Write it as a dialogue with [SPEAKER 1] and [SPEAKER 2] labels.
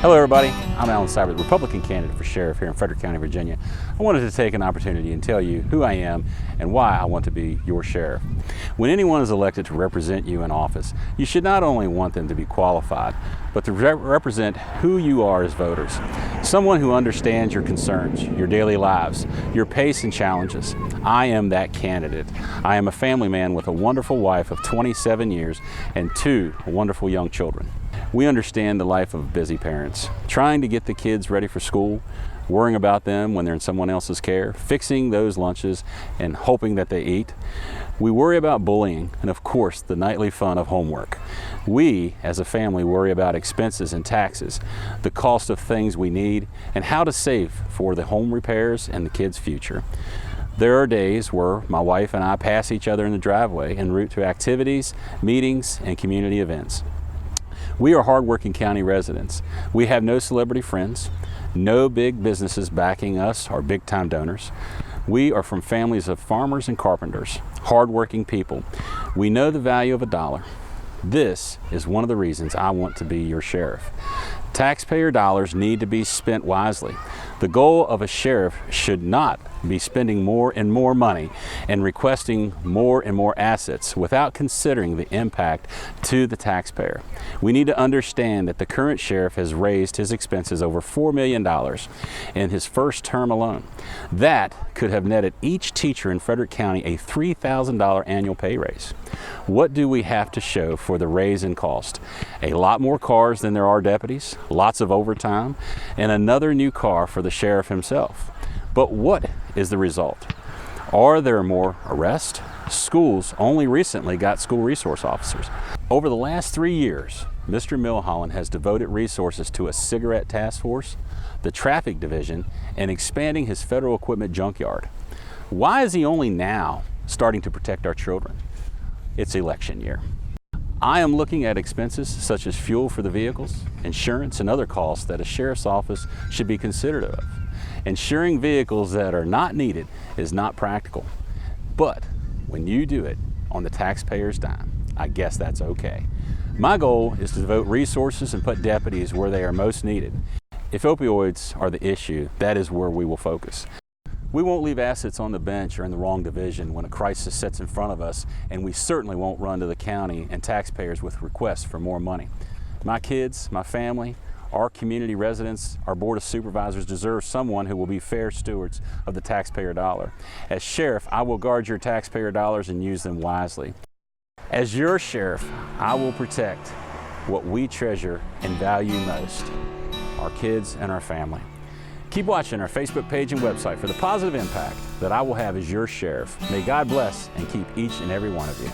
[SPEAKER 1] Hello everybody, I'm Alan Seibert, the Republican candidate for sheriff here in Frederick County, Virginia. I wanted to take an opportunity and tell you who I am and why I want to be your sheriff. When anyone is elected to represent you in office, you should not only want them to be qualified, but to represent who you are as voters. Someone who understands your concerns, your daily lives, your pace and challenges. I am that candidate. I am a family man with a wonderful wife of 27 years and 2 wonderful young children. We understand the life of busy parents, trying to get the kids ready for school, worrying about them when they're in someone else's care, fixing those lunches and hoping that they eat. We worry about bullying and, of course, the nightly fun of homework. We, as a family, worry about expenses and taxes, the cost of things we need, and how to save for the home repairs and the kids' future. There are days where my wife and I pass each other in the driveway en route to activities, meetings, and community events. We are hardworking county residents. We have no celebrity friends, no big businesses backing us or big-time donors. We are from families of farmers and carpenters, hardworking people. We know the value of a dollar. This is one of the reasons I want to be your sheriff. Taxpayer dollars need to be spent wisely. The goal of a sheriff should not be spending more and more money and requesting more and more assets without considering the impact to the taxpayer. We need to understand that the current sheriff has raised his expenses over $4 million in his first term alone. That could have netted each teacher in Frederick County a $3,000 annual pay raise. What do we have to show for the raise in cost? A lot more cars than there are deputies, lots of overtime, and another new car for the sheriff himself. But what is the result? Are there more arrests? Schools only recently got school resource officers. Over the last 3 years, Mr. Milholland has devoted resources to a cigarette task force, the traffic division, and expanding his federal equipment junkyard. Why is he only now starting to protect our children? It's election year. I am looking at expenses such as fuel for the vehicles, insurance, and other costs that a sheriff's office should be considerate of. Insuring vehicles that are not needed is not practical. But when you do it on the taxpayer's dime, I guess that's okay. My goal is to devote resources and put deputies where they are most needed. If opioids are the issue, that is where we will focus. We won't leave assets on the bench or in the wrong division when a crisis sits in front of us, and we certainly won't run to the county and taxpayers with requests for more money. My kids, my family, our community residents, our Board of Supervisors deserve someone who will be fair stewards of the taxpayer dollar. As sheriff, I will guard your taxpayer dollars and use them wisely. As your sheriff, I will protect what we treasure and value most, our kids and our family. Keep watching our Facebook page and website for the positive impact that I will have as your sheriff. May God bless and keep each and every one of you.